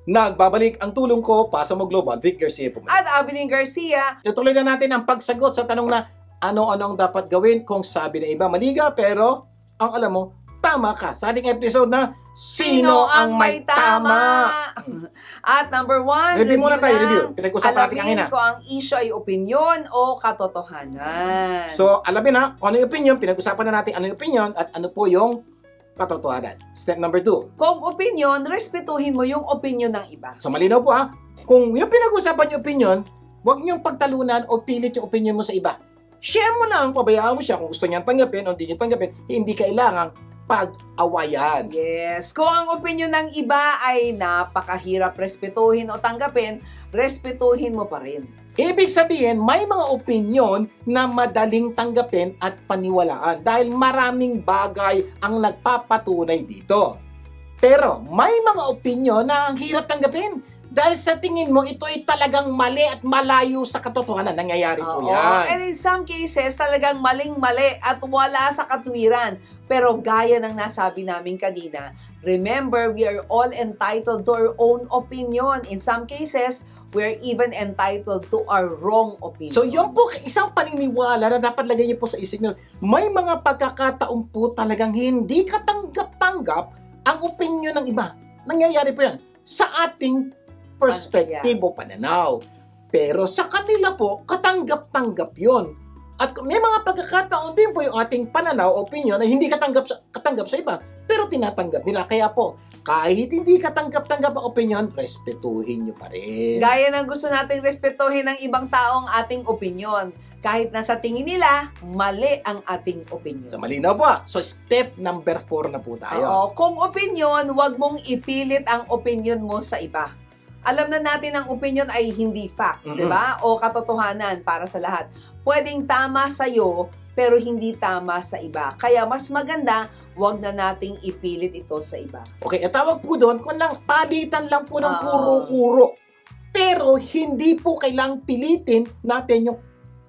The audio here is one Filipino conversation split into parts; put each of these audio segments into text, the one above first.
Nagbabalik ang tulong ko, pasa mo Global, Vic Garcia po. At Abilene Garcia. Tutuloy na natin ang pagsagot sa tanong na ano-ano ang dapat gawin kung sabi ng iba mali ka, pero ang alam mo, tama ka. Sa ating episode na Sino ang May Tama? At number 1, Review muna tayo, review. Pinag-usapan natin kanina. Alamin kung ang issue ay opinion o katotohanan. So, alamin na kung ano yung opinion, pinag-usapan na natin ano yung opinion at ano po yung katotohanan. Step number 2. Kung opinion, respetuhin mo yung opinion ng iba. So, malinaw po kung yung pinag-usapan yung opinion, huwag niyong pagtalunan o pilit yung opinion mo sa iba. Share mo lang, pabayaan mo siya kung gusto niyang tanggapin o hindi niya tanggapin, hindi kailangang pag-awayan. Yes. Kung ang opinion ng iba ay napakahirap respetuhin o tanggapin, respetuhin mo pa rin. Ibig sabihin, may mga opinyon na madaling tanggapin at paniwalaan dahil maraming bagay ang nagpapatunay dito. Pero may mga opinyon na ang hirap tanggapin dahil sa tingin mo ito ay talagang mali at malayo sa katotohanan. Nangyayari po Oo. yan. And in some cases, talagang maling-mali at wala sa katwiran. Pero gaya ng nasabi namin kanina, remember, we are all entitled to our own opinion. In some cases, we're even entitled to our wrong opinion. So yun po, isang paniniwala na dapat lagay niyo po sa isip niyo. May mga pagkakataon po talagang hindi katanggap-tanggap ang opinion ng iba. Nangyayari po yan sa ating perspective o pananaw. Pero sa kanila po, katanggap-tanggap yun. At may mga pagkakataon din po yung ating pananaw, opinion, na hindi katanggap sa iba, pero tinatanggap nila. Kaya po, kahit hindi katanggap-tanggap ang opinion, respetuhin nyo pa rin. Gaya ng gusto nating respetuhin ng ibang taong ating opinion. Kahit na sa tingin nila, mali ang ating opinion. So, malinaw po. So, step number 4 na po tayo. Oo, kung opinion, wag mong ipilit ang opinion mo sa iba. Alam na natin ang opinion ay hindi fact, di ba? O katotohanan para sa lahat. Pwedeng tama sa'yo, pero hindi tama sa iba. Kaya mas maganda, wag na nating ipilit ito sa iba. Okay, tawag po doon, kung lang, palitan lang po ng Oo. kuro-kuro. Pero, hindi po kailangang pilitin natin yung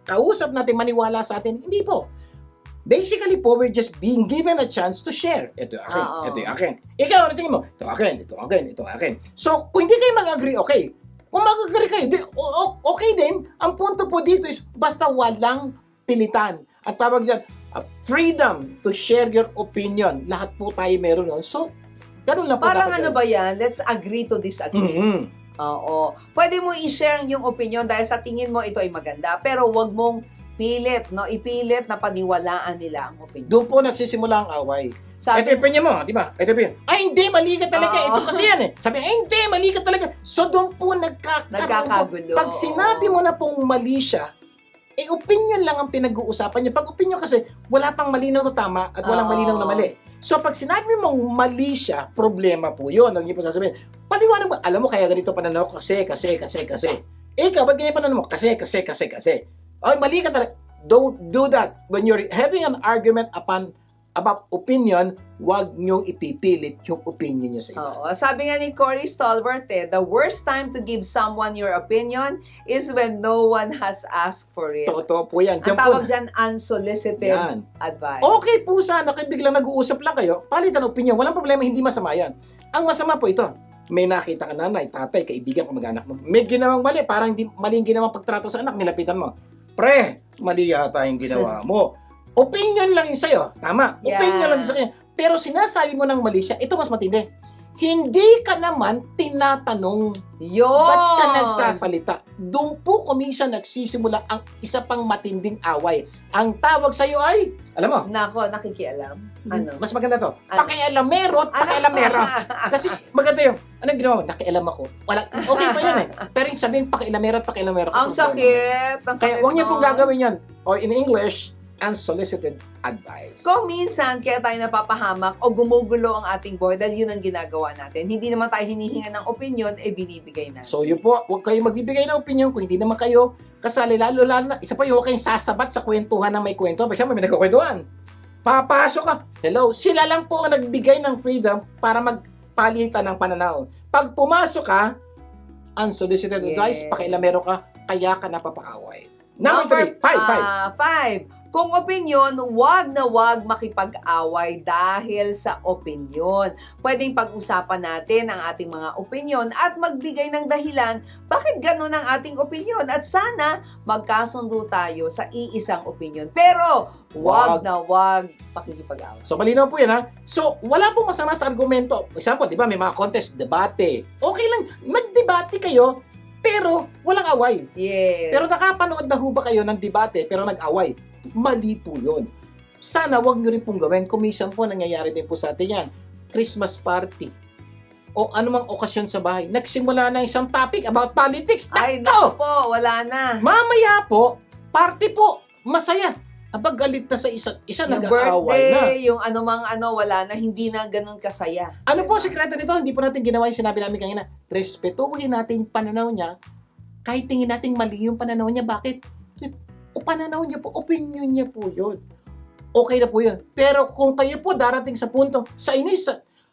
kausap natin maniwala sa atin. Hindi po. Basically po, we're just being given a chance to share. Ito yung akin, Oo. ito yung akin. Ikaw, ano tingin mo? Ito akin, ito akin, ito akin. So, kung hindi kayo mag-agree, okay. Kung mag-agree kayo, okay din. Ang punto po dito is basta walang pilitan. At tawag dyan, freedom to share your opinion. Lahat po tayo meron nun. So, ganun lang po. Parang dapat ano yun. ba yan? Let's agree to disagree. Mhm. Oo. Pwede mo i-share ang iyong opinion dahil sa tingin mo ito ay maganda. Pero wag mong pilit, no? Ipilit na paniwalaan nila ang opinion. Doon po nagsisimula ang away. Sabi, Ito yung opinion mo, di ba? Ito yung opinion. Ay, hindi, mali ka talaga. Oo. Ito kasi yan eh. Sabi, ay, hindi, mali ka talaga. So, doon po Nagkakagulo. Pag sinabi mo na pong mali siya, opinion lang ang pinag-uusapan niya. Pag opinion kasi, wala pang malinaw na tama at walang Oo. malinaw na mali. So, pag sinabi mong mali siya, problema po yun. Huwag niyo po sasabihin, paliwanag mo, alam mo, kaya ganito pananaw ko, kasi. Ikaw, ba't ganyan pananaw mo? Kasi. Ay, mali ka talaga. Don't do that. When you're having an argument about opinion, wag niyong ipipilit yung opinion niyo sa iba. oo. Sabi nga ni Corey Stolbert, the worst time to give someone your opinion is when no one has asked for it. Totoo po yan. Ang Diyan po tawag dyan, unsolicited yan. advice. Okay po sana, kaya biglang nag-uusap lang kayo, palitan opinion. Walang problema, hindi masama yan. Ang masama po ito, may nakita ka nanay, tatay, kaibigan, kamag-anak mo. May ginawang mali, parang maling ginawang pagtrato sa anak, nilapitan mo. Pre, mali yata yung ginawa mo. Opinion lang yun sa'yo. Tama. Yeah. Opinion lang yun sa'yo. Pero sinasabi mo ng mali siya, ito mas matindi. Hindi ka naman tinatanong Yun! ba't ka nagsasalita. Doon po kuminsan nagsisimula ang isa pang matinding away. Ang tawag sa'yo ay, alam mo, Nako, nakikialam. Ano? mas maganda to, Ano? pakialamero at pakialamera. Kasi maganda yung, anong ginawa mo? Nakialam ako. Wala, okay pa yun eh. Pero yung sabihin, pakialamero at pakialamera. Ang sakit. Ang Kaya sakit huwag niyo nun. pong gagawin yan. Or in English, unsolicited advice. Kung minsan, kaya tayo napapahamak o gumugulo ang ating buhay dahil yun ang ginagawa natin. Hindi naman tayo hinihinga ng opinion, binibigay natin. So yun po, huwag kayo magbibigay ng opinion kung hindi naman kayo kasali. Lalo na, isa pa yung huwag kayong sasabat sa kwentuhan ng may kwento. Pag siya may nagkukwentuhan, papasok ka. Hello, sila lang po ang nagbigay ng freedom para magpalitan ng pananaw. Pag pumasok ka, unsolicited advice, Yes. pakialamero ka, kaya ka napapakaway. Number 3, 5. Kung opinyon, wag na wag makipag-away dahil sa opinyon. Pwedeng pag-usapan natin ang ating mga opinyon at magbigay ng dahilan bakit ganun ang ating opinyon at sana magkasundo tayo sa iisang opinyon. Pero wag na wag pakikipag-away. So, malinaw po yan, ha? So, wala pong masama sa argumento. Example, di ba, may mga contest, debate. Okay lang, mag-debate kayo, pero walang away. Yes. Pero nakapanood na ho ba kayo ng debate, pero nag-away? Mali po yun. Sana wag nyo rin pong gawin. Kumisan po, nangyayari din po sa atin yan. Christmas party. O anumang okasyon sa bahay. Nagsimula na isang topic about politics. Ay, Takto! naku po, wala na. Mamaya po, party po. Masaya. Abag galit na sa isa't isa, Yung nag-aaway na. birthday, yung anumang wala na, hindi na ganun kasaya. Ano po ang sekreto nito? Hindi po natin ginawa yung sinabi namin kanina. Respetuhin natin yung pananaw niya. Kahit tingin natin mali yung pananaw niya. Bakit? O pananaw niya po, opinion niya po yun. Okay na po yun. Pero kung kayo po darating sa punto, sa inis,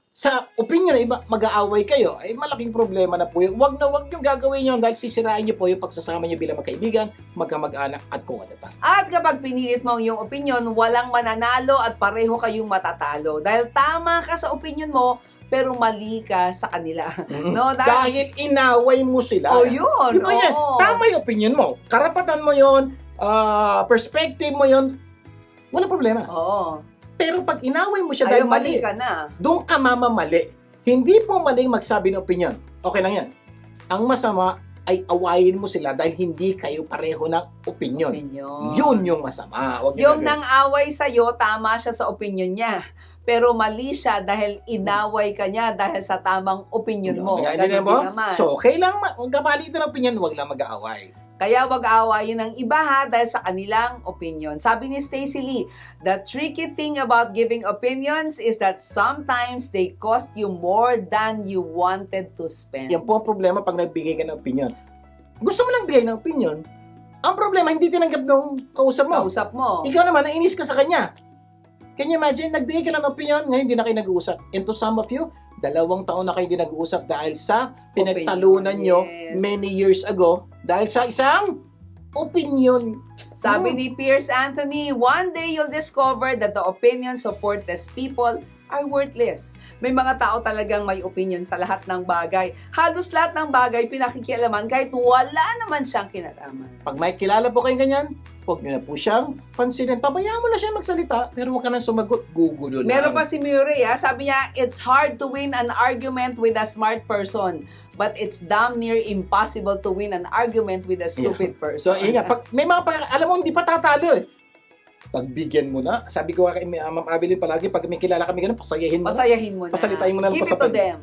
sa opinion na iba, mag-aaway kayo, ay malaking problema na po yun. Wag na wag yung gagawin yun dahil sisirain niyo po yung pagsasama niyo bilang magkaibigan, magkamag-anak at kung ano pa. At kapag pinilit mo ang iyong opinion, walang mananalo at pareho kayong matatalo. Dahil tama ka sa opinion mo, pero mali ka sa kanila. No, Dahil inaway mo sila. Oh, yun. Di ba yan? Oo. Tama yung opinion mo. Karapatan mo yun, perspective mo yun, walang problema. Oo. Pero pag inaway mo siya Ayaw, dahil mali, mali ka na. doon ka mamamali. Hindi po maling magsabi ng opinion. Okay lang yan. Ang masama ay awayin mo sila dahil hindi kayo pareho ng opinion. Yun yung masama. Huwag niyo Yung gagawin. nang away sa'yo, tama siya sa opinion niya. Pero mali siya dahil inaway ka niya dahil sa tamang opinion mo. Hindi Ganun mo? din naman. So, okay lang, magkapalitan ng opinion, huwag lang mag-aaway. Kaya wag aawayin ng iba ha dahil sa kanilang opinion. Sabi ni Stacey Lee, the tricky thing about giving opinions is that sometimes they cost you more than you wanted to spend. Yan po ang problema pag nagbigay ka ng opinion. Gusto mo lang bigay ng opinion, ang problema, hindi tinanggap ng kausap mo. Kausap mo. Ikaw naman, nainis ka sa kanya. Can you imagine, nagbigay ka lang ng opinion, ngayon hindi na kayo nag-uusap. And to some of you, 2 taon na kayo hindi nag-uusap dahil sa pinagtalunan nyo Yes. many years ago dahil sa isang opinion. Sabi ni Pierce Anthony, one day you'll discover that the opinions of worthless people are worthless. May mga tao talagang may opinion sa lahat ng bagay. Halos lahat ng bagay pinakikialaman kahit wala naman siyang kinalaman. Pag may kilala po kayong ganyan, huwag nyo na po siyang pansinin. Pabayaan mo na siya magsalita, pero huwag ka nang sumagot. Gugulo lang. Meron pa si Murray, sabi niya, it's hard to win an argument with a smart person, but it's damn near impossible to win an argument with a stupid person. So, ingat. Pag, may mga, alam mo, hindi pa tatalo eh. Pagbigyan mo na. Sabi ko kay Ma'am Abilin palagi, pag may kilala kami ganun, pasayahin mo. Pasayahin mo na. Pasalitain mo na lang Give it to them.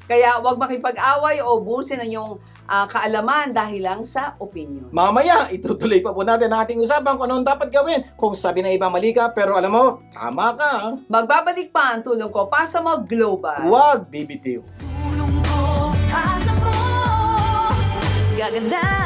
Kaya wag makipag-away o ubusin ang iyong kaalaman dahil lang sa opinion. Mamaya, itutuloy pa po natin ang ating usapan kung anong dapat gawin. Kung sabi ng iba mali ka, pero alam mo, tama ka. Magbabalik pa ang tulong ko para sa mga global. Huwag bibitiw. Tulong ko, asa mo, gaganda.